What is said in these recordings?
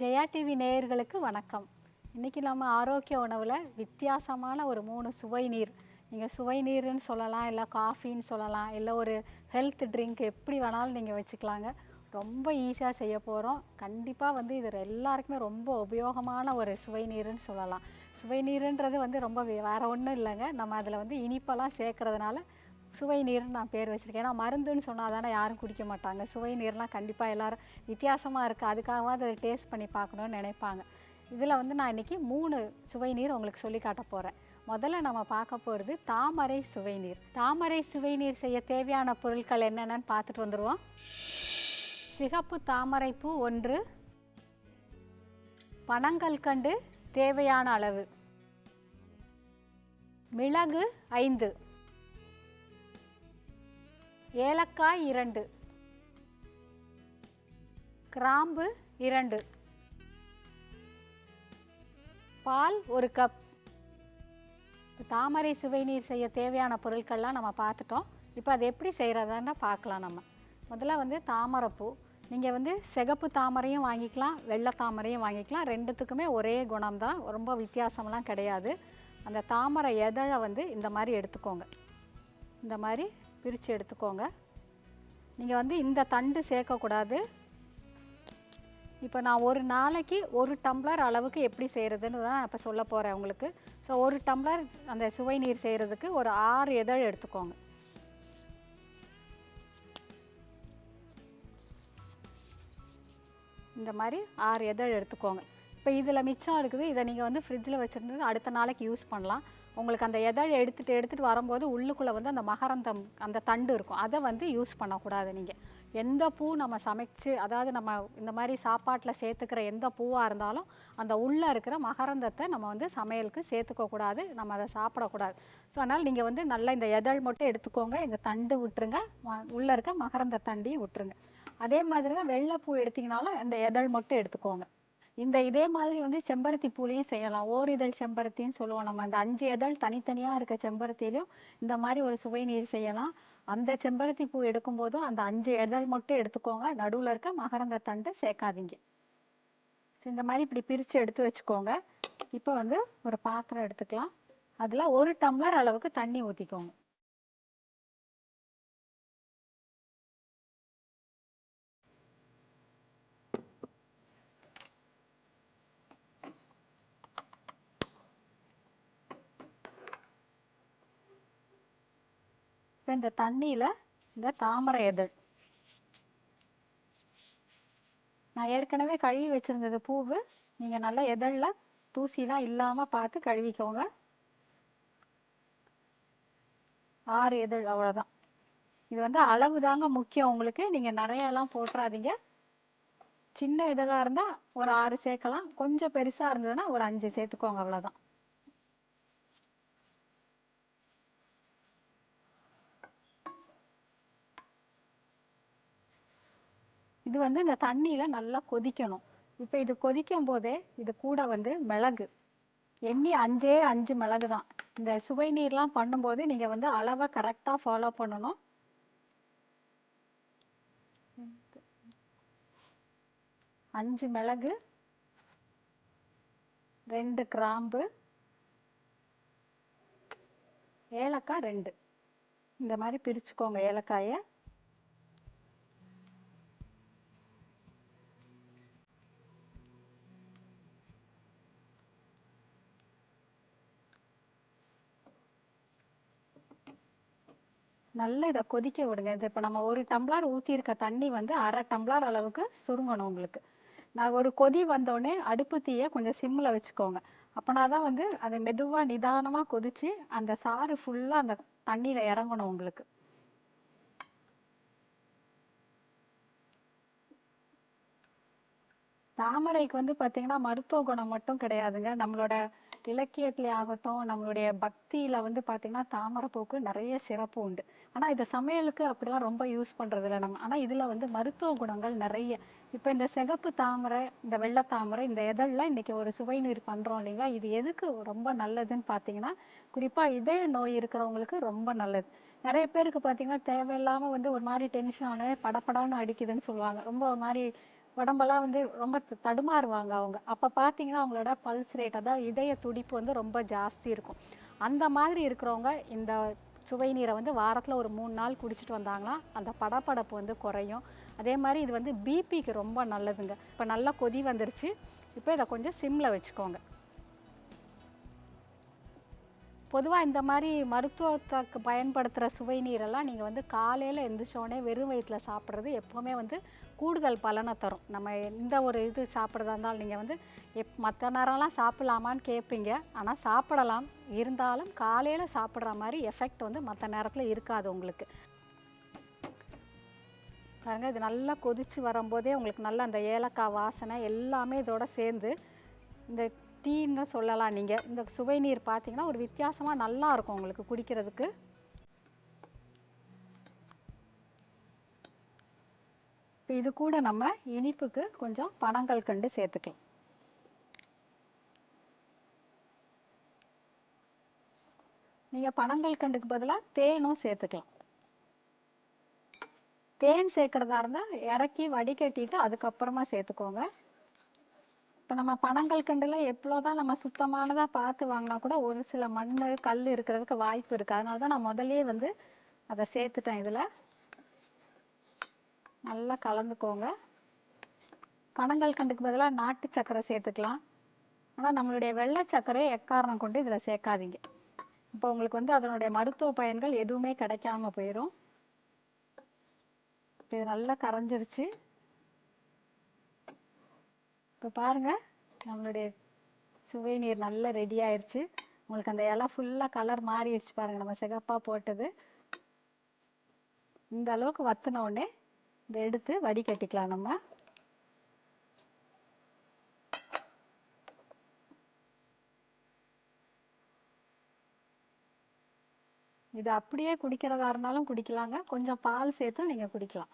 Jaya TV நேயர்களுக்கு வணக்கம். இன்றைக்கி நம்ம ஆரோக்கிய உணவில் வித்தியாசமான ஒரு 3 சுவை நீர், நீங்கள் சுவை நீர்னு சொல்லலாம், இல்லை காஃபின்னு சொல்லலாம், இல்லை ஒரு ஹெல்த் ட்ரிங்க் எப்படி வேணாலும் நீங்கள் வச்சுக்கலாங்க. ரொம்ப ஈஸியாக செய்ய போகிறோம். கண்டிப்பாக இது எல்லாருக்குமே ரொம்ப உபயோகமான ஒரு சுவை நீர்னு சொல்லலாம். சுவை நீருன்றது ரொம்ப வேறு ஒன்றும் இல்லைங்க. நம்ம அதில் இனிப்பெல்லாம் சேர்க்கறதுனால சுவை நீர்னு நான் பேர் வச்சுருக்கேன். ஏன்னா மருந்துன்னு சொன்னால் தானே யாரும் குடிக்க மாட்டாங்க. சுவை நீர்லாம் கண்டிப்பாக எல்லோரும் வித்தியாசமாக இருக்குது, அதுக்காகவாது அதை டேஸ்ட் பண்ணி பார்க்கணுன்னு நினைப்பாங்க. இதில் நான் இன்றைக்கி 3 சுவை நீர் உங்களுக்கு சொல்லி காட்ட போகிறேன். முதல்ல நம்ம பார்க்க போகிறது தாமரை சுவை நீர். தாமரை சுவை நீர் செய்ய தேவையான பொருட்கள் என்னென்னு பார்த்துட்டு வந்துடுவோம். சிகப்பு தாமரைப்பூ 1, பனங்கல்கண்டு தேவையான அளவு, மிளகு 5, ஏலக்காய் 2, கிராம்பு 2, பால் 1 கப். தாமரை சுவை நீர் செய்ய தேவையான பொருட்கள்லாம் நம்ம பார்த்துட்டோம். இப்போ அது எப்படி செய்கிறதான்னு பார்க்கலாம். நம்ம முதல்ல தாமரைப்பூ, நீங்கள் சிகப்பு தாமரையும் வாங்கிக்கலாம், வெள்ளை தாமரையும் வாங்கிக்கலாம். ரெண்டுத்துக்குமே ஒரே குணம்தான், ரொம்ப வித்தியாசம்லாம் கிடையாது. அந்த தாமரை எதழை இந்த மாதிரி எடுத்துக்கோங்க. இந்த மாதிரி பிரித்து எடுத்துக்கோங்க. நீங்கள் இந்த தண்டு சேர்க்கக்கூடாது. இப்போ நான் ஒரு நாளைக்கு 1 டம்ளர் அளவுக்கு எப்படி செய்கிறதுன்னு தான் இப்போ சொல்ல போகிறேன் உங்களுக்கு. ஸோ 1 டம்ளர் அந்த சுவை நீர் செய்கிறதுக்கு ஒரு 6 இதழ் எடுத்துக்கோங்க. இந்த மாதிரி 6 இதழ் எடுத்துக்கோங்க. இப்போ இதில் மிச்சம் இருக்குது, இதை நீங்கள் ஃப்ரிட்ஜில் வச்சுருந்து அடுத்த நாளைக்கு யூஸ் பண்ணலாம். உங்களுக்கு அந்த இதழ் எடுத்துகிட்டு வரும்போது உள்ளுக்குள்ளே அந்த மகரந்தம், அந்த தண்டு இருக்கும், அதை யூஸ் பண்ணக்கூடாது. நீங்கள் எந்த பூ நம்ம சமைச்சு, அதாவது நம்ம இந்த மாதிரி சாப்பாட்டில் சேர்த்துக்கிற எந்த பூவாக இருந்தாலும் அந்த உள்ளே இருக்கிற மகரந்தத்தை நம்ம சமையலுக்கு சேர்த்துக்கக்கூடாது, நம்ம அதை சாப்பிடக்கூடாது. ஸோ அதனால் நீங்கள் நல்லா இந்த இதழ் மட்டும் எடுத்துக்கோங்க, இந்த தண்டு விட்டுருங்க, உள்ளே இருக்க மகரந்த தண்டையும் விட்டுருங்க. அதே மாதிரி தான் வெள்ளைப்பூ எடுத்திங்கனாலும் அந்த இதழ் மட்டும் எடுத்துக்கோங்க. இதே மாதிரி செம்பருத்தி பூலையும் செய்யலாம். ஓரிதழ் செம்பருத்தின்னு சொல்லுவோம் நம்ம. அந்த 5 இதழ் தனித்தனியாக இருக்க செம்பருத்திலையும் இந்த மாதிரி ஒரு சுவை நீர் செய்யலாம். அந்த செம்பருத்தி பூ எடுக்கும்போதும் அந்த 5 இதழ் மட்டும் எடுத்துக்கோங்க, நடுவில் இருக்க மகரந்த தண்டு சேர்க்காதீங்க. இந்த மாதிரி இப்படி பிரித்து எடுத்து வச்சுக்கோங்க. இப்போ ஒரு பாத்திரம் எடுத்துக்கலாம். அதில் 1 டம்ளர் அளவுக்கு தண்ணி ஊற்றிக்கோங்க. இப்போ இந்த தண்ணியில் இந்த தாமரை இதழ், நான் ஏற்கனவே கழுவி வச்சுருந்தது பூவு, நீங்கள் நல்லா இதழில் தூசிலாம் இல்லாமல் பார்த்து கழுவிக்கோங்க. 6 இதழ், அவ்வளோதான். இது அளவு தாங்க முக்கியம் உங்களுக்கு. நீங்கள் நிறையெல்லாம் போட்டுறாதீங்க. சின்ன இதழாக இருந்தால் ஒரு 6 சேர்க்கலாம், கொஞ்சம் பெருசாக இருந்ததுன்னா ஒரு 5 சேர்த்துக்கோங்க, அவ்வளோதான். இது இந்த தண்ணியில் நல்லா கொதிக்கணும். இப்போ இது கொதிக்கும் போதே இது கூட மிளகு, எண்ணி 5 மிளகு தான். இந்த சுவை நீர்லாம் பண்ணும்போது நீங்கள் அளவை கரெக்டாக ஃபாலோ பண்ணணும். 5 மிளகு, 2 கிராம்பு, ஏலக்காய் 2. இந்த மாதிரி பிரிச்சுக்கோங்க ஏலக்காயை. நல்லா இதை கொதிக்க விடுங்க. இது இப்போ நம்ம 1 டம்ளர் ஊற்றிருக்க தண்ணி 1/2 டம்ளர் அளவுக்கு சுருங்கணும் உங்களுக்கு. நான் ஒரு கொதி வந்தோடனே அடுப்பு தீயை கொஞ்சம் சிம்மில் வச்சுக்கோங்க. அப்போனா தான் அதை மெதுவாக நிதானமாக கொதித்து அந்த சாறு ஃபுல்லாக அந்த தண்ணியில் இறங்கணும் உங்களுக்கு. தாமரைக்கு பார்த்தீங்கன்னா மருத்துவ குணம் மட்டும் கிடையாதுங்க. நம்மளோட இலக்கியத்திலே ஆகட்டும், நம்மளுடைய பக்தியில் பார்த்தீங்கன்னா தாமரைப்பூக்கு நிறைய சிறப்பு உண்டு. ஆனால் இதை சமையலுக்கு அப்படிலாம் ரொம்ப யூஸ் பண்ணுறது இல்லை நம்ம. ஆனால் இதில் மருத்துவ குணங்கள் நிறைய. இப்போ இந்த சிகப்பு தாமரை, இந்த வெள்ளை தாமரை, இந்த இதழில் இன்றைக்கி ஒரு சுவை நீர் பண்ணுறோம் இல்லைங்களா, இது எதுக்கு ரொம்ப நல்லதுன்னு பார்த்தீங்கன்னா, குறிப்பாக இதய நோய் இருக்கிறவங்களுக்கு ரொம்ப நல்லது. நிறைய பேருக்கு பார்த்தீங்கன்னா தேவையில்லாமல் ஒரு மாதிரி டென்ஷன் ஆன படப்படான்னு அடிக்குதுன்னு சொல்லுவாங்க. ரொம்ப ஒரு மாதிரி உடம்பெல்லாம் வந்து ரொம்ப தடுமாறுவாங்க அவங்க. அப்போ பார்த்தீங்கன்னா அவங்களோட பல்ஸ் ரேட், அதாவது இதய துடிப்பு வந்து ரொம்ப ஜாஸ்தி இருக்கும். அந்த மாதிரி இருக்கிறவங்க இந்த சுவை நீரை வந்து வாரத்தில் ஒரு 3 நாள் குடிச்சிட்டு வந்தாங்கன்னா அந்த படபடப்பு வந்து குறையும். அதே மாதிரி இது வந்து பிபிக்கு ரொம்ப நல்லதுங்க. இப்போ நல்லா கொதி வந்துருச்சு. இப்போ இதை கொஞ்சம் சிம்மில் வச்சுக்கோங்க. பொதுவாக இந்த மாதிரி மருத்துவத்துக்கு பயன்படுத்துகிற சுவை நீரெல்லாம் நீங்கள் வந்து காலையில் எழுந்திரிச்சோடனே வெறும் வயிற்றில் சாப்பிட்றது எப்போவுமே வந்து கூடுதல் பலனை தரும். நம்ம எந்த ஒரு இது சாப்பிட்றதா இருந்தாலும் நீங்கள் வந்து மற்ற நேரம்லாம் சாப்பிட்லாமான்னு கேட்பீங்க. ஆனால் சாப்பிடலாம். இருந்தாலும் காலையில் சாப்பிட்ற மாதிரி எஃபெக்ட் வந்து மற்ற நேரத்தில் இருக்காது உங்களுக்கு. பாருங்கள், இது நல்லா கொதித்து வரும்போதே உங்களுக்கு நல்லா அந்த ஏலக்காய் வாசனை எல்லாமே இதோட சேர்ந்து இந்த டீன்னு சொல்லலாம். நீங்கள் இந்த சுவை நீர் பார்த்தீங்கன்னா ஒரு வித்தியாசமாக நல்லா இருக்கும் உங்களுக்கு குடிக்கிறதுக்கு. இப்போ இது கூட நம்ம இனிப்புக்கு கொஞ்சம் பனங்கல்கண்டு சேர்த்துக்கலாம். நீங்கள் பனங்கல்கண்டுக்கு பதிலாக தேனும் சேர்த்துக்கலாம். தேன் சேர்க்குறதா இருந்தால் இறக்கி வடிகட்டிட்டு அதுக்கப்புறமா சேர்த்துக்கோங்க. இப்போ நம்ம பனங்கல்கண்டுல எவ்வளோதான் நம்ம சுத்தமானதாக பார்த்து வாங்கினா கூட ஒரு சில மண் கல் இருக்கிறதுக்கு வாய்ப்பு இருக்குது. அதனால தான் நான் முதலே வந்து அதை சேர்த்துட்டேன். இதில் நல்லா கலந்துக்கோங்க. பனங்கல்கண்டுக்கு பதிலாக நாட்டு சர்க்கரை சேர்த்துக்கலாம். ஆனால் நம்மளுடைய வெள்ளை சர்க்கரையை எக்காரணம் கொண்டு இதில் சேர்க்காதீங்க. இப்போ உங்களுக்கு வந்து அதனுடைய மருத்துவ பயன்கள் எதுவுமே கிடைக்காம போயிடும். இது நல்லா கரைஞ்சிருச்சு. இப்போ பாருங்கள், நம்மளுடைய சுவை நீர் நல்லா ரெடி ஆயிடுச்சு. உங்களுக்கு அந்த இலை ஃபுல்லாக கலர் மாறிடுச்சு பாருங்கள், நம்ம சிகப்பாக போட்டது. இந்த அளவுக்கு வற்றின உடனே இதை எடுத்து வடிகட்டிக்கலாம். நம்ம இது அப்படியே குடிக்கிறதா இருந்தாலும் குடிக்கலாங்க. கொஞ்சம் பால் சேர்த்து நீங்கள் குடிக்கலாம்.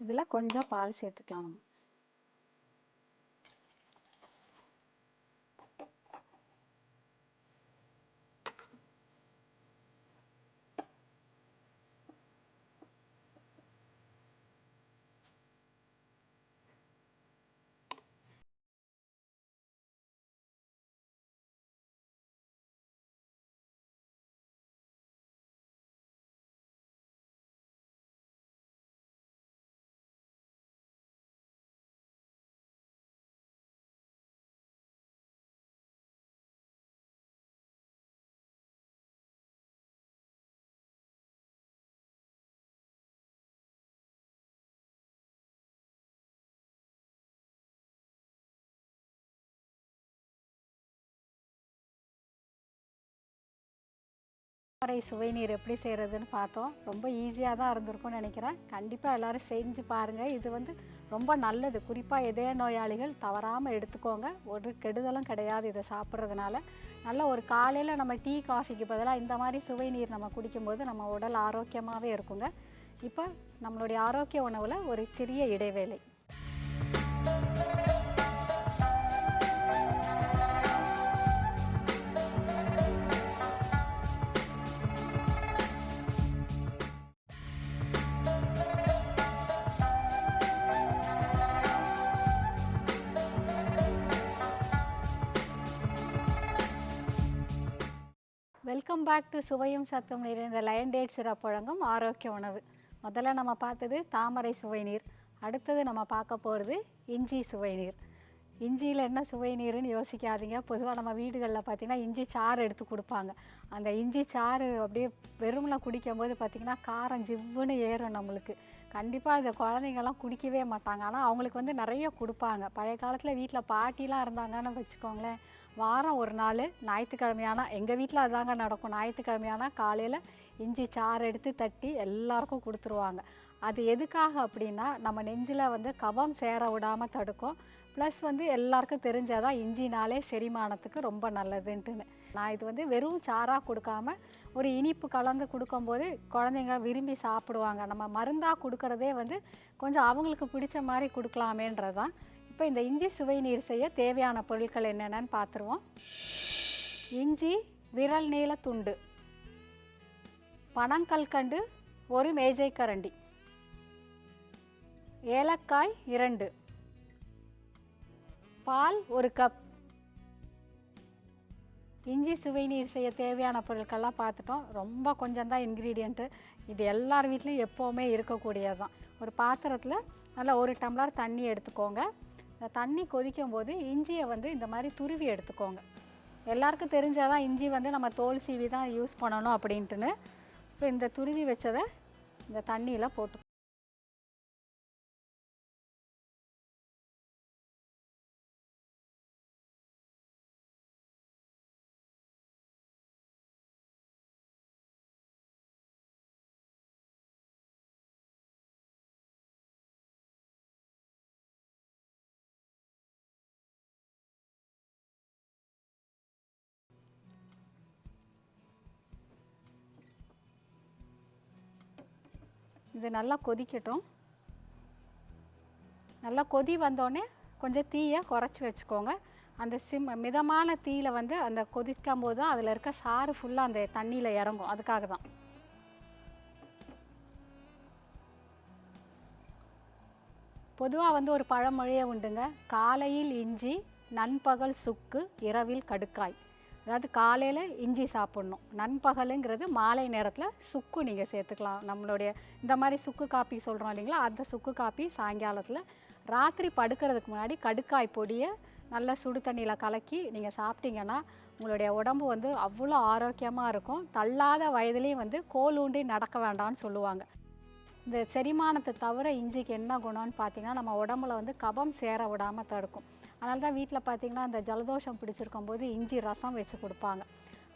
இதில் கொஞ்சம் பால் சேர்த்துக்கலாம். தாமரை சுவை நீர் எப்படி செய்கிறதுன்னு பார்த்தோம். ரொம்ப ஈஸியாக தான் இருந்திருக்கும்னு நினைக்கிறேன். கண்டிப்பாக எல்லோரும் செஞ்சு பாருங்கள். இது வந்து ரொம்ப நல்லது. குறிப்பாக இதய நோயாளிகள் தவறாமல் எடுத்துக்கோங்க. ஒரு கெடுதலும் கிடையாது இதை சாப்பிட்றதுனால. நல்ல ஒரு காலையில் நம்ம டீ காஃபிக்கு பதிலாக இந்த மாதிரி சுவை நீர் நம்ம குடிக்கும்போது நம்ம உடல் ஆரோக்கியமாகவே இருக்குங்க. இப்போ நம்மளுடைய ஆரோக்கிய உணவில் ஒரு சிறிய இடைவேளை. வெல்கம் பேக் டு சுவையும் சத்தும் நிறைந்த லயன் டேட் சிரப் வழங்கும் ஆரோக்கிய உணவு. முதல்ல நம்ம பார்த்தது தாமரை சுவை நீர். அடுத்தது நம்ம பார்க்க போகிறது இஞ்சி சுவை நீர். இஞ்சியில் என்ன சுவை நீருன்னு யோசிக்காதீங்க. பொதுவாக நம்ம வீடுகளில் பார்த்திங்கன்னா இஞ்சி சாறு எடுத்து கொடுப்பாங்க. அந்த இஞ்சி சாறு அப்படியே வெறுமனை குடிக்கும்போது பார்த்திங்கன்னா காரம் ஜிவ்வுன்னு ஏறும் நம்மளுக்கு. கண்டிப்பாக இந்த குழந்தைங்கள்லாம் குடிக்கவே மாட்டாங்க. ஆனால் அவங்களுக்கு வந்து நிறைய கொடுப்பாங்க. பழைய காலத்தில் வீட்டில் பாட்டிலாம் இருந்தாங்கன்னு வச்சுக்கோங்களேன், வாரம் ஒரு நாள் ஞாயிற்றுக்கிழமையானா, எங்கள் வீட்டில் அதாங்க நடக்கும், ஞாயிற்றுக்கிழமையானா காலையில் இஞ்சி சாறு எடுத்து தட்டி எல்லாருக்கும் கொடுத்துருவாங்க. அது எதுக்காக அப்படின்னா நம்ம நெஞ்சில் வந்து கபம் சேர விடாமல் தடுக்கும். ப்ளஸ் வந்து எல்லாருக்கும் தெரிஞ்சாதான் இஞ்சினாலே செரிமானத்துக்கு ரொம்ப நல்லதுன்ட்டுன்னு. நான் இது வந்து வெறும் சாராக கொடுக்காம ஒரு இனிப்பு கலந்து கொடுக்கும்போது குழந்தைங்க விரும்பி சாப்பிடுவாங்க. நம்ம மருந்தாக கொடுக்குறதே வந்து கொஞ்சம் அவங்களுக்கு பிடிச்ச மாதிரி கொடுக்கலாமேன்றது தான். இப்போ இப்போ இந்த இஞ்சி சுவை நீர் செய்ய தேவையான பொருட்கள் என்னென்னு பார்த்துருவோம். இஞ்சி விரல் நீள துண்டு, பனங்கல்கண்டு 1 மேஜைக்கரண்டி, ஏலக்காய் 2, பால் 1 கப். இஞ்சி சுவை நீர் செய்ய தேவையான பொருட்கள்லாம் பார்த்துட்டோம். ரொம்ப கொஞ்சம் தான் இன்க்ரீடியண்ட்டு. இது எல்லார் வீட்லேயும் எப்போவுமே இருக்கக்கூடியது தான். ஒரு பாத்திரத்தில் நல்லா 1 டம்ளர் தண்ணி எடுத்துக்கோங்க. இந்த தண்ணி கொதிக்கும் போது இஞ்சியை வந்து இந்த மாதிரி துருவி எடுத்துக்கோங்க. எல்லாருக்கும் தெரிஞ்சாதான் இஞ்சி வந்து நம்ம தோல் சீவி தான் யூஸ் பண்ணணும் அப்படின்ட்டுன்னு. ஸோ இந்த துருவி வச்சதை இந்த தண்ணியில் போட்டு இது நல்லா கொதிக்கட்டும். நல்லா கொதி வந்தோடனே கொஞ்சம் தீயை குறைச்சி வச்சுக்கோங்க. அந்த மிதமான தீயில் வந்து அந்த கொதிக்கும் போது தான் அதில் இருக்க சாறு ஃபுல்லாக அந்த தண்ணியில் இறங்கும். அதுக்காக தான். பொதுவாக வந்து ஒரு பழமொழியே உண்டுங்க, காலையில் இஞ்சி, நண்பகல் சுக்கு, இரவில் கடுக்காய். அதாவது காலையில் இஞ்சி சாப்பிட்ணும், நண்பகலுங்கிறது மாலை நேரத்தில் சுக்கு நீங்கள் சேர்த்துக்கலாம். நம்மளுடைய இந்த மாதிரி சுக்கு காப்பி சொல்கிறோம் இல்லைங்களா, அந்த சுக்கு காப்பி சாயங்காலத்தில். ராத்திரி படுக்கிறதுக்கு முன்னாடி கடுக்காய் பொடியை நல்லா சுடு தண்ணியில் கலக்கி நீங்கள் சாப்பிட்டீங்கன்னா உங்களுடைய உடம்பு வந்து அவ்வளோ ஆரோக்கியமாக இருக்கும். தள்ளாத வயதுலேயும் வந்து கோல் ஊன்றி நடக்க வேண்டாம்னு சொல்லுவாங்க. இந்த செரிமானத்தை தவிர இஞ்சிக்கு என்ன குணம்னு பார்த்தீங்கன்னா, நம்ம உடம்புல வந்து கபம் சேர விடாமல் தடுக்கும். அதனால தான் வீட்டில் பார்த்திங்கன்னா அந்த ஜலதோஷம் பிடிச்சிருக்கும் போது இஞ்சி ரசம் வச்சு கொடுப்பாங்க.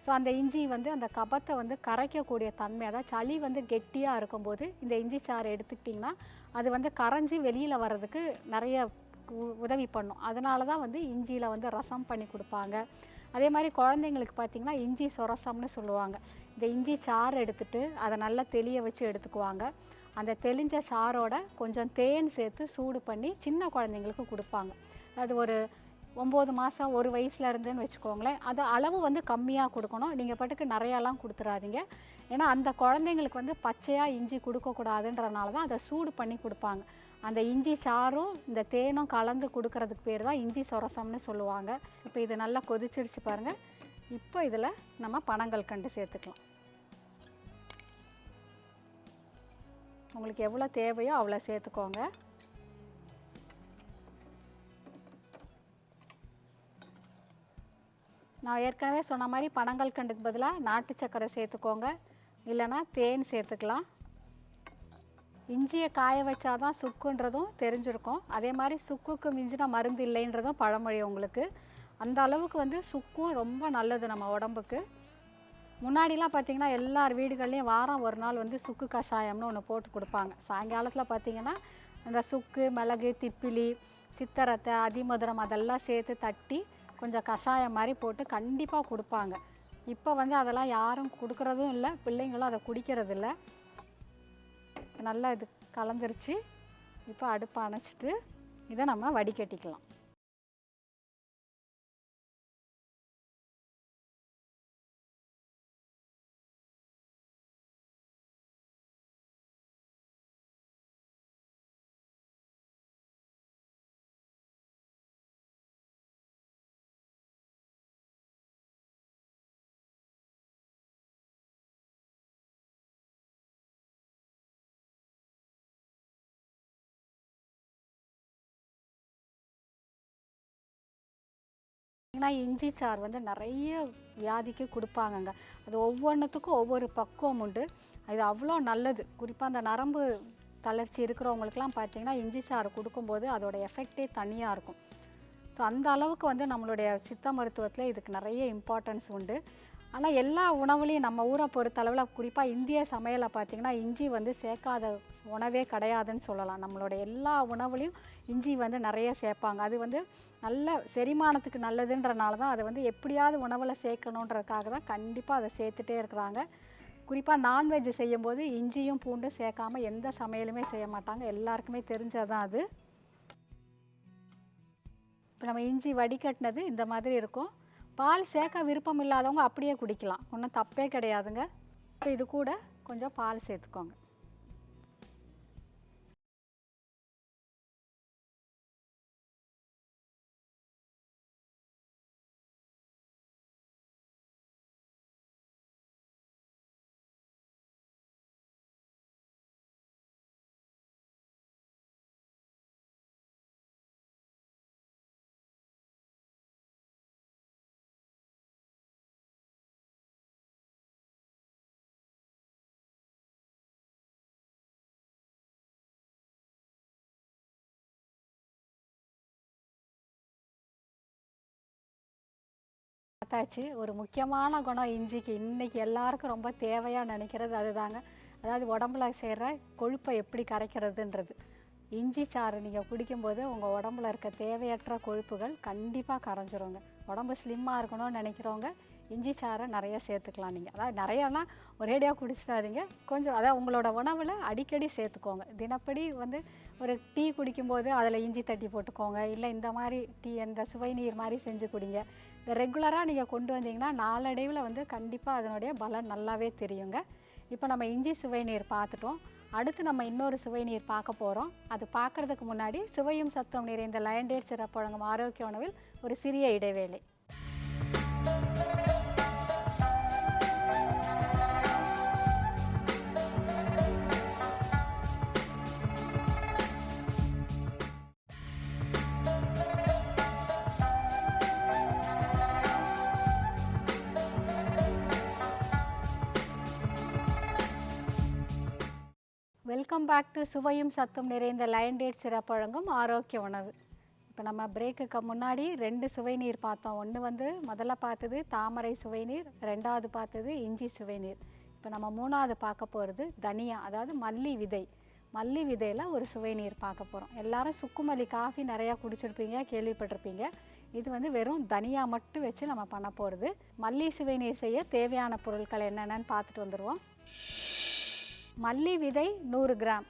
ஸோ அந்த இஞ்சி வந்து அந்த கபத்தை வந்து கரைக்கக்கூடிய தன்மை, அதாவது சளி வந்து கெட்டியாக இருக்கும்போது இந்த இஞ்சி சாறு எடுத்துக்கிட்டிங்கன்னா அது வந்து கரைஞ்சி வெளியில் வர்றதுக்கு நிறைய உதவி பண்ணும். அதனால தான் வந்து இஞ்சியில் வந்து ரசம் பண்ணி கொடுப்பாங்க. அதே மாதிரி குழந்தைங்களுக்கு பார்த்திங்கன்னா இஞ்சி சொரசம்னு சொல்லுவாங்க. இந்த இஞ்சி சாறு எடுத்துகிட்டு அதை நல்லா தெளிய வச்சு எடுத்துக்குவாங்க. அந்த தெளிஞ்ச சாரோட கொஞ்சம் தேன் சேர்த்து சூடு பண்ணி சின்ன குழந்தைங்களுக்கு கொடுப்பாங்க. அது ஒரு 9 மாதம் 1 வயசுல இருந்துன்னு வச்சுக்கோங்களேன். அது அளவு வந்து கம்மியாக கொடுக்கணும். நீங்கள் பாட்டுக்கு நிறையாலாம் கொடுத்துறாதீங்க. ஏன்னா அந்த குழந்தைங்களுக்கு வந்து பச்சையாக இஞ்சி கொடுக்கக்கூடாதுன்றனால தான் அதை சூடு பண்ணி கொடுப்பாங்க. அந்த இஞ்சி சாறும் இந்த தேனும் கலந்து கொடுக்கறதுக்கு பேர் தான் இஞ்சி சொரசம்னு சொல்லுவாங்க. இப்போ இது நல்லா கொதிச்சிருச்சு பாருங்கள். இப்போ இதில் நம்ம பனங்கல்கண்டு சேர்த்துக்கலாம். உங்களுக்கு எவ்வளோ தேவையோ அவ்வளோ சேர்த்துக்கோங்க. நான் ஏற்கனவே சொன்ன மாதிரி பனங்கல்கண்டுக்கு பதிலாக நாட்டு சர்க்கரை சேர்த்துக்கோங்க, இல்லைனா தேன் சேர்த்துக்கலாம். இஞ்சியை காய வச்சாதான் சுக்குன்றதும் தெரிஞ்சிருக்கும். அதே மாதிரி சுக்குக்கு மிஞ்சின மருந்து இல்லைன்றதும் பழமொழி உங்களுக்கு. அந்த அளவுக்கு வந்து சுக்கும் ரொம்ப நல்லது நம்ம உடம்புக்கு. முன்னாடிலாம் பார்த்திங்கன்னா எல்லார் வீடுகள்லேயும் வாரம் ஒரு நாள் வந்து சுக்கு கஷாயம்னு ஒன்று போட்டு கொடுப்பாங்க. சாயங்காலத்தில் பார்த்திங்கன்னா இந்த சுக்கு, மிளகு, திப்பிலி, சித்தரத்தை, அதிமதுரம் அதெல்லாம் சேர்த்து தட்டி கொஞ்சம் கஷாயம் மாதிரி போட்டு கண்டிப்பாக கொடுப்பாங்க. இப்போ வந்து அதெல்லாம் யாரும் கொடுக்குறதும் இல்லை, பிள்ளைங்களும் அதை குடிக்கிறதில்ல. நல்லா இது கலந்துருச்சு. இப்போ அடுப்பை அணைச்சிட்டு இதை நம்ம வடிகட்டிக்கலாம். ஏன்னா இஞ்சி சாறு வந்து நிறைய வியாதிக்கு கொடுப்பாங்கங்க. அது ஒவ்வொன்றுத்துக்கும் ஒவ்வொரு பக்குவம் உண்டு. அது அவ்வளோ நல்லது. குறிப்பாக அந்த நரம்பு தளர்ச்சி இருக்கிறவங்களுக்குலாம் பார்த்திங்கன்னா இஞ்சி சாறு கொடுக்கும்போது அதோட எஃபெக்டே தனியாக இருக்கும். ஸோ அந்த அளவுக்கு வந்து நம்மளுடைய சித்த மருத்துவத்தில் இதுக்கு நிறைய இம்பார்ட்டன்ஸ் உண்டு. ஆனால் எல்லா உணவுலையும் நம்ம ஊரை பொறுத்தளவில் குறிப்பாக இந்திய சமையலை பார்த்திங்கன்னா இஞ்சி வந்து சேர்க்காத உணவே கிடையாதுன்னு சொல்லலாம். நம்மளோட எல்லா உணவுலையும் இஞ்சி வந்து நிறைய சேர்ப்பாங்க. அது வந்து நல்ல செரிமானத்துக்கு நல்லதுன்றனால தான் அதை வந்து எப்படியாவது உணவில் சேர்க்கணுன்றதுக்காக தான் கண்டிப்பாக அதை சேர்த்துட்டே இருக்கிறாங்க. குறிப்பாக நான்வெஜ் செய்யும்போது இஞ்சியும் பூண்டும் சேர்க்காமல் எந்த சமையலுமே செய்ய மாட்டாங்க. எல்லாருக்குமே தெரிஞ்சது தான் அது. இப்போ நம்ம இஞ்சி வடிகட்டினது இந்த மாதிரி இருக்கும். பால் சேர்க்க விருப்பம் இல்லாதவங்க அப்படியே குடிக்கலாம், ஒன்றும் தப்பே கிடையாதுங்க. இப்போ இது கூட கொஞ்சம் பால் சேர்த்துக்கோங்க. பார்த்தாச்சு. ஒரு முக்கியமான குணம் இஞ்சிக்கு இன்றைக்கி எல்லாருக்கும் ரொம்ப தேவையாக நினைக்கிறது அதுதாங்க. அதாவது உடம்புல சேர்கிற கொழுப்பை எப்படி கரைக்கிறதுன்றது. இஞ்சி சாறு நீங்கள் குடிக்கும்போது உங்கள் உடம்புல இருக்க தேவையற்ற கொழுப்புகள் கண்டிப்பாக கரைஞ்சிருங்க. உடம்பு ஸ்லிம்மாக இருக்கணும்னு நினைக்கிறவங்க இஞ்சி சாறை நிறைய சேர்த்துக்கலாம். நீங்கள் அதாவது நிறையானா ஒரேடியாக குடிச்சிடாதீங்க, கொஞ்சம் அதாவது உங்களோட உணவில் அடிக்கடி சேர்த்துக்கோங்க. தினப்படி வந்து ஒரு டீ குடிக்கும்போது அதில் இஞ்சி தட்டி போட்டுக்கோங்க, இல்லை இந்த மாதிரி டீ இந்த சுவை நீர் மாதிரி செஞ்சு குடிங்க. இந்த ரெகுலராக நீங்கள் கொண்டு வந்தீங்கன்னா நாளடைவில் வந்து கண்டிப்பாக அதனுடைய பலன் நல்லாவே தெரியுங்க. இப்போ நம்ம இஞ்சி சுவை நீர் பார்த்துட்டோம். அடுத்து நம்ம இன்னொரு சுவை நீர் பார்க்க போகிறோம். அது பார்க்குறதுக்கு முன்னாடி சுவையும் சத்தும் நிறைந்த லயன் டேட்ஸ் சிறப்பு வழங்கும் ஆரோக்கிய உணவில் ஒரு சிறிய இடைவேளை. வெல்கம் பேக் டு சுவையும் சத்தும் நிறைந்த லயன் டேட்ஸ் சிறப்பு வழங்கும் ஆரோக்கிய உணவு. இப்போ நம்ம பிரேக்குக்கு முன்னாடி 2 சுவை நீர் பார்த்தோம். ஒன்று வந்து முதல்ல பார்த்தது தாமரை சுவை நீர், ரெண்டாவது பார்த்தது இஞ்சி சுவை நீர். இப்போ நம்ம மூணாவது பார்க்க போகிறது தனியா, அதாவது மல்லி விதை. மல்லி விதையில் ஒரு சுவை நீர் பார்க்க போகிறோம். எல்லாரும் சுக்குமல்லி காஃபி நிறையா குடிச்சிருப்பீங்க, கேள்விப்பட்டிருப்பீங்க. இது வந்து வெறும் தனியா மட்டும் வச்சு நம்ம பண்ண போகிறது. மல்லி சுவை நீர் செய்ய தேவையான பொருட்கள் என்னென்னு பார்த்துட்டு வந்துடுவோம். மல்லி விதை 100 கிராம்,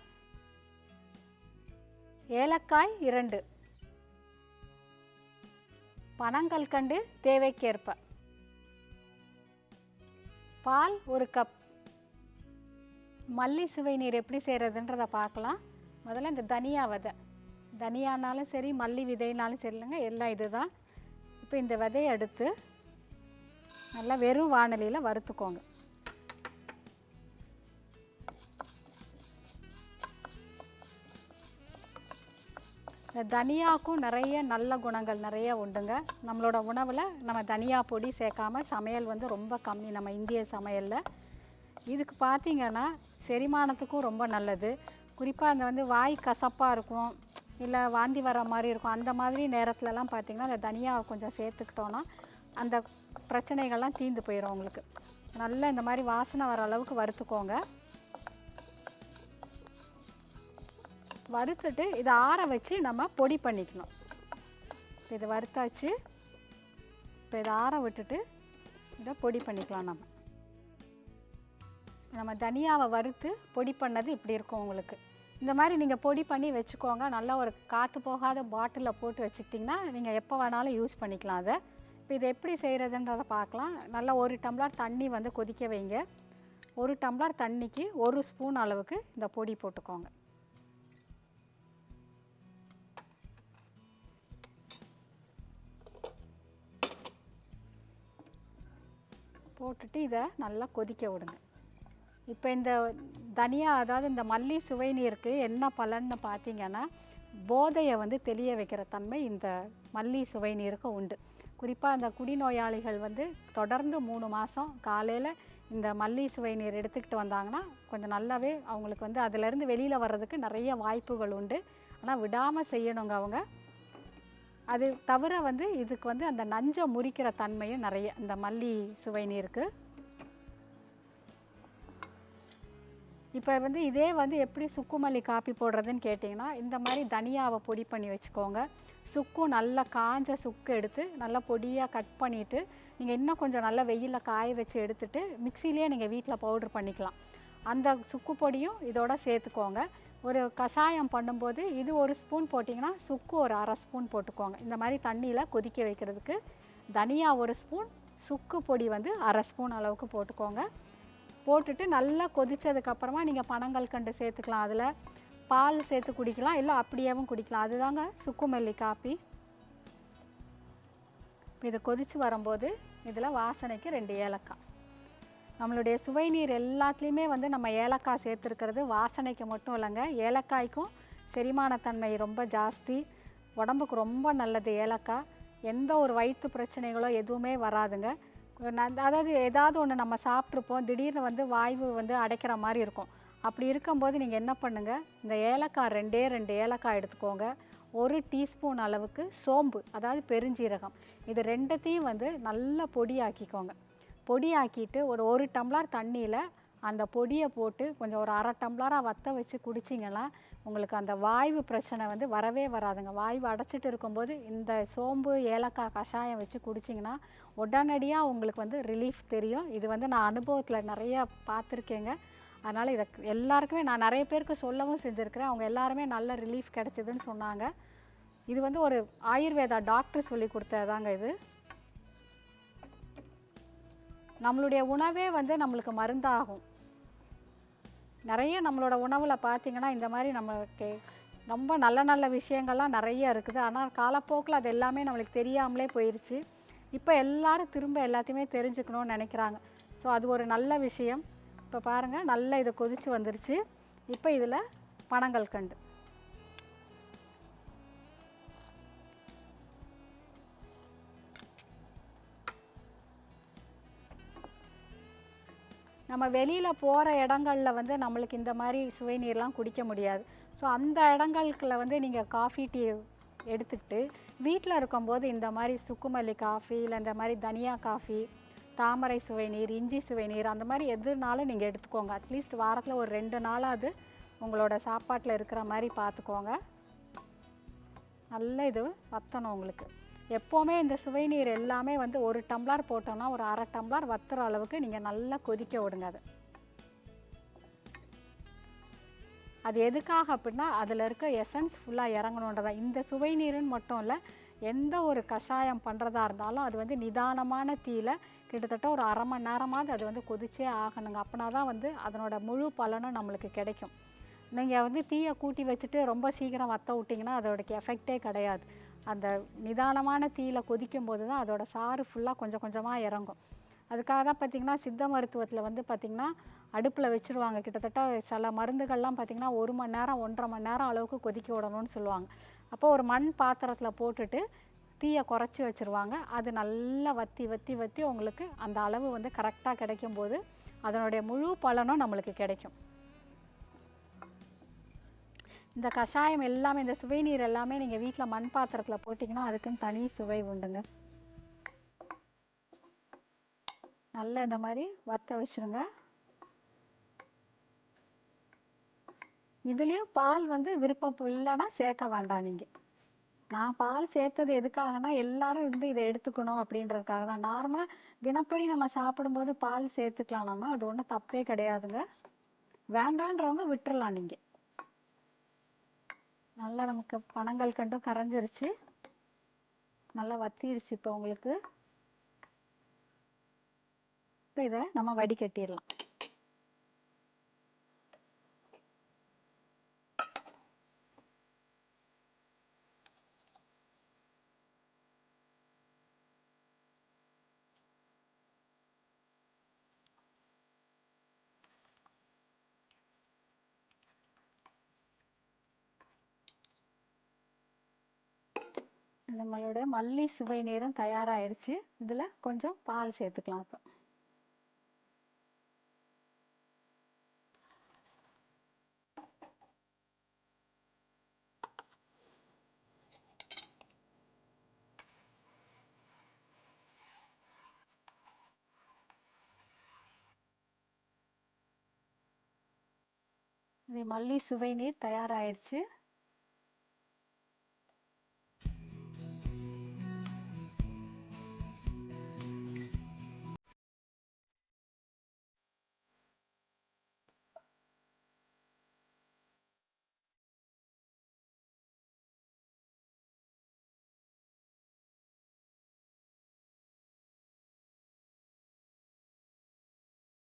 ஏலக்காய் 2, பனங்கல்கண்டு தேவைக்கேற்ப, பால் 1 கப். மல்லி சுவை நீர் எப்படி செய்கிறதுன்றதை பார்க்கலாம். முதல்ல இந்த தனியா விதை, தனியானாலும் சரி மல்லி விதைனாலும் சரி இல்லைங்க, எல்லாம் இது தான். இப்போ இந்த விதையை எடுத்து நல்லா வெறும் வாணலியில் வறுத்துக்கோங்க. இந்த தனியாவுக்கும் நிறைய நல்ல குணங்கள் நிறைய உண்டுங்க. நம்மளோட உணவில் நம்ம தனியா பொடி சேர்க்காமல் சமையல் வந்து ரொம்ப கம்மி நம்ம இந்திய சமையலில். இதுக்கு பார்த்திங்கன்னா செரிமானத்துக்கும் ரொம்ப நல்லது. குறிப்பாக அந்த வந்து வாய் கசப்பாக இருக்கும், இல்லை வாந்தி வர மாதிரி இருக்கும், அந்த மாதிரி நேரத்துலலாம் பார்த்திங்கன்னா அந்த தனியாவை கொஞ்சம் சேர்த்துக்கிட்டோன்னா அந்த பிரச்சனைகள்லாம் தீர்ந்து போயிடும் உங்களுக்கு. நல்லா இந்த மாதிரி வாசனை வர அளவுக்கு வறுத்துக்கோங்க. வறுத்துட்டு இதை ஆற வச்சு நம்ம பொடி பண்ணிக்கணும். இதை வறுத்தாச்சு. இப்போ இதை ஆற விட்டுட்டு இதை பொடி பண்ணிக்கலாம். நம்ம தனியாவை வறுத்து பொடி பண்ணது இப்படி இருக்கும் உங்களுக்கு. இந்த மாதிரி நீங்கள் பொடி பண்ணி வச்சுக்கோங்க. நல்லா ஒரு காற்று போகாத பாட்டிலில் போட்டு வச்சுக்கிட்டிங்கன்னா நீங்கள் எப்போ வேணாலும் யூஸ் பண்ணிக்கலாம் அதை. இப்போ இதை எப்படி செய்கிறதுன்றதை பார்க்கலாம். நல்லா 1 டம்ளர் தண்ணி வந்து கொதிக்க வைங்க. 1 டம்ளர் தண்ணிக்கு 1 ஸ்பூன் அளவுக்கு இந்த பொடி போட்டுக்கோங்க. போட்டுட்டு இதை நல்லா கொதிக்க விடுங்க. இப்போ இந்த தனியா அதாவது இந்த மல்லி சுவை நீருக்கு என்ன பலன்னு பார்த்தீங்கன்னா போதையை வந்து தெளிய வைக்கிற தன்மை இந்த மல்லி சுவை நீருக்கு உண்டு. குறிப்பாக அந்த குடிநோயாளிகள் வந்து தொடர்ந்து 3 மாதம் காலையில் இந்த மல்லி சுவை நீர் எடுத்துக்கிட்டு வந்தாங்கன்னா கொஞ்சம் நல்லாவே அவங்களுக்கு வந்து அதிலேருந்து வெளியில் வர்றதுக்கு நிறைய வாய்ப்புகள் உண்டு. ஆனால் விடாமல் செய்யணுங்க அவங்க. அது தவிர வந்து இதுக்கு வந்து அந்த நஞ்சை முறிக்கிற தன்மையும் நிறைய இந்த மல்லி சுவை நீருக்கு. இப்போ வந்து இதே வந்து எப்படி சுக்குமல்லி காப்பி போடுறதுன்னு கேட்டிங்கன்னா இந்த மாதிரி தனியாவை பொடி பண்ணி வச்சுக்கோங்க. சுக்கும் நல்லா காஞ்ச சுக்கு எடுத்து நல்லா பொடியாக கட் பண்ணிவிட்டு நீங்கள் இன்னும் கொஞ்சம் நல்லா வெயிலில் காய வச்சு எடுத்துகிட்டு மிக்சிலேயே நீங்கள் வீட்டில் பவுட்ரு பண்ணிக்கலாம். அந்த சுக்கு பொடியும் இதோட சேர்த்துக்கோங்க. ஒரு கஷாயம் பண்ணும்போது இது ஒரு ஸ்பூன் போட்டிங்கன்னா சுக்கு ஒரு அரை ஸ்பூன் போட்டுக்கோங்க. இந்த மாதிரி தண்ணியில் கொதிக்க வைக்கிறதுக்கு தனியா ஒரு ஸ்பூன், சுக்கு பொடி வந்து அரை ஸ்பூன் அளவுக்கு போட்டுக்கோங்க. போட்டுட்டு நல்லா கொதித்ததுக்கப்புறமா நீங்கள் பனங்கல்கண்டு சேர்த்துக்கலாம். அதில் பால் சேர்த்து குடிக்கலாம், இல்லை அப்படியேவும் குடிக்கலாம். அதுதாங்க சுக்குமல்லி காப்பி. இப்போ இதை கொதித்து வரும்போது இதில் வாசனைக்கு 2 ஏலக்காய். நம்மளுடைய சுவைநீர் எல்லாத்துலேயுமே வந்து நம்ம ஏலக்காய் சேர்த்துருக்கிறது வாசனைக்கு மட்டும் இல்லைங்க, ஏலக்காய்க்கும் செரிமானத்தன்மை ரொம்ப ஜாஸ்தி, உடம்புக்கு ரொம்ப நல்லது ஏலக்காய். எந்த ஒரு வயிற்று பிரச்சனைகளோ எதுவுமே வராதுங்க. அதாவது ஏதாவது ஒன்று நம்ம சாப்பிட்ருப்போம், திடீர்னு வந்து வாய்வு வந்து அடைக்கிற மாதிரி இருக்கும். அப்படி இருக்கும்போது நீங்கள் என்ன பண்ணுங்கள், இந்த ஏலக்காய் 2 ஏலக்காய் எடுத்துக்கோங்க. 1 டீஸ்பூன் அளவுக்கு சோம்பு, அதாவது பெருஞ்சீரகம், இது 2த்தையும் வந்து நல்லா பொடியாக்கிக்கோங்க. பொடியாக்கிட்டு ஒரு டம்ளர் தண்ணியில் அந்த பொடியை போட்டு கொஞ்சம் ஒரு அரை டம்ளராக வற்ற வச்சு குடிச்சிங்கன்னா உங்களுக்கு அந்த வாய்வு பிரச்சனை வந்து வரவே வராதுங்க. வாய்வு அடைச்சிட்டு இருக்கும்போது இந்த சோம்பு ஏலக்காய் கஷாயம் வச்சு குடிச்சிங்கன்னா உடனடியாக உங்களுக்கு வந்து ரிலீஃப் தெரியும். இது வந்து நான் அனுபவத்தில் நிறையா பார்த்துருக்கேங்க. அதனால் இதை எல்லாருக்குமே நான் நிறைய பேருக்கு சொல்லவும் செஞ்சுருக்கிறேன். அவங்க எல்லாருமே நல்ல ரிலீஃப் கிடச்சிதுன்னு சொன்னாங்க. இது வந்து ஒரு ஆயுர்வேதா டாக்டர் சொல்லி கொடுத்ததாங்க இது. நம்மளுடைய உணவே வந்து நம்மளுக்கு மருந்தாகும். நிறைய நம்மளோட உணவில் பார்த்திங்கன்னா இந்த மாதிரி நம்மளுக்கு ரொம்ப நல்ல நல்ல விஷயங்கள்லாம் நிறைய இருக்குது. ஆனால் காலப்போக்கில் அது எல்லாமே நம்மளுக்கு தெரியாமலே போயிடுச்சு. இப்போ எல்லோரும் திரும்ப எல்லாத்தையுமே தெரிஞ்சுக்கணும்னு நினைக்கிறாங்க. ஸோ அது ஒரு நல்ல விஷயம். இப்போ பாருங்கள், நல்லா இதை கொதித்து வந்துருச்சு. இப்போ இதில் பனங்கல்கண்டு, நம்ம வெளியில் போகிற இடங்களில் வந்து நம்மளுக்கு இந்த மாதிரி சுவைநீர்லாம் குடிக்க முடியாது. ஸோ அந்த இடங்களுக்குள்ள வந்து நீங்கள் காஃபி டீ எடுத்துக்கிட்டு வீட்டில் இருக்கும்போது இந்த மாதிரி சுக்குமல்லி காஃபி, இல்லை இந்த மாதிரி தனியா காஃபி, தாமரை சுவைநீர், இஞ்சி சுவைநீர், அந்த மாதிரி எதுனாலும் நீங்கள் எடுத்துக்கோங்க. அட்லீஸ்ட் வாரத்தில் ஒரு 2 நாளாவது உங்களோட சாப்பாட்டில் இருக்கிற மாதிரி பார்த்துக்கோங்க. நல்ல இது வற்றணும் உங்களுக்கு. எப்போவுமே இந்த சுவைநீர் எல்லாமே வந்து 1 டம்ளர் போட்டோம்னா ஒரு அரை டம்ளர் வற்றுற அளவுக்கு நீங்கள் நல்லா கொதிக்க விடுங்க. அது எதுக்காக அப்படின்னா அதில் இருக்க எசன்ஸ் ஃபுல்லாக இறங்கணுன்றதா. இந்த சுவைநீருன்னு மட்டும் இல்லை, எந்த ஒரு கஷாயம் பண்ணுறதா இருந்தாலும் அது வந்து நிதானமான தீயில் கிட்டத்தட்ட ஒரு அரை மணி நேரமாவது அது வந்து கொதிச்சே ஆகணுங்க. அப்படின்னா தான் வந்து அதனோட முழு பலனும் நம்மளுக்கு கிடைக்கும். நீங்கள் வந்து தீயை கூட்டி வச்சுட்டு ரொம்ப சீக்கிரம் வற்ற விட்டிங்கன்னா அதோடய எஃபெக்டே கிடையாது. அந்த நிதானமான தீயில் கொதிக்கும் போது தான் அதோடய சாறு ஃபுல்லாக கொஞ்சம் கொஞ்சமாக இறங்கும். அதுக்காக தான் பார்த்திங்கன்னா சித்த மருத்துவத்தில் வந்து பார்த்திங்கன்னா அடுப்பில் வச்சுருவாங்க. கிட்டத்தட்ட சில மருந்துகள்லாம் பார்த்திங்கன்னா 1 மணி நேரம் 1.5 மணி நேரம் அளவுக்கு கொதிக்க விடணும்னு சொல்லுவாங்க. அப்போ ஒரு மண் பாத்திரத்தில் போட்டுட்டு தீயை குறைச்சி வச்சுருவாங்க. அது நல்லா வற்றி வற்றி வற்றி உங்களுக்கு அந்த அளவு வந்து கரெக்டாக கிடைக்கும்போது அதனுடைய முழு பலனும் நம்மளுக்கு கிடைக்கும். இந்த கஷாயம் எல்லாமே, இந்த சுவைநீர் எல்லாமே நீங்கள் வீட்டில் மண் பாத்திரத்தில் போட்டிங்கன்னா அதுக்குன்னு தனி சுவை உண்டுங்க. நல்லா இந்த மாதிரி வற்ற வச்சுருங்க. இதுலேயும் பால் வந்து விருப்பம் இல்லைன்னா சேர்க்க வேண்டாம். நீங்கள், நான் பால் சேர்த்தது எதுக்காகனா எல்லாரும் வந்து இதை எடுத்துக்கணும் அப்படின்றதுக்காக தான். நார்மலாக தினப்படி நம்ம சாப்பிடும்போது பால் சேர்த்துக்கலாம், நம்ம அது ஒன்றும் தப்பே கிடையாதுங்க. வேண்டான்றவங்க விட்டுறலாம். நீங்கள் நல்லா நமக்கு பனங்கல்கண்டும் கரைஞ்சிருச்சு, நல்லா வத்திருச்சு. இப்போ உங்களுக்கு இப்போ இதை நம்ம வடிகட்டிடலாம். நம்மளோட மல்லி சுவை நீரும் தயாராகிடுச்சு. இதில் கொஞ்சம் பால் சேர்த்துக்கலாம். இப்போ மல்லி சுவை நீர் தயாராகிடுச்சு.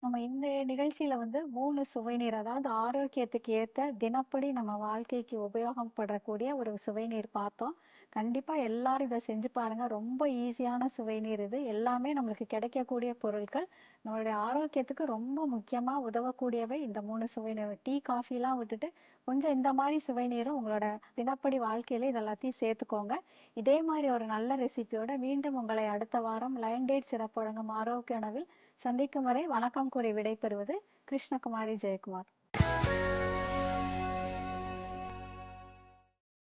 நம்ம இந்த நிகழ்ச்சியில வந்து 3 சுவைநீர், அதாவது ஆரோக்கியத்துக்கு ஏத்த தினப்படி நம்ம வாழ்க்கைக்கு உபயோகப்படக்கூடிய ஒரு சுவைநீர் பார்த்தோம். கண்டிப்பா எல்லாரும் இத செஞ்சு பாருங்க. ரொம்ப ஈஸியான சுவைநீர் இது. எல்லாமே நம்மளுக்கு கிடைக்கக்கூடிய பொருட்கள். நம்மளுடைய ஆரோக்கியத்துக்கு ரொம்ப முக்கியமா உதவக்கூடியவை இந்த 3 சுவைநீர். டீ, காஃபிலாம் விட்டுட்டு கொஞ்சம் இந்த மாரி சுவைநீரும் உங்களோட தினப்படி வாழ்க்கையில இது எல்லாத்தையும் சேர்த்துக்கோங்க. இதே மாரி ஒரு நல்ல ரெசிபியோட மீண்டும் உங்களை அடுத்த வாரம் லயன் டேட் சிறப்பு வழங்கும் ஆரோக்கிய உணவில் சந்திக்கும் வரை வணக்கம் கூறி விடைபெறுவது கிருஷ்ணகுமாரி ஜெயக்குமார்.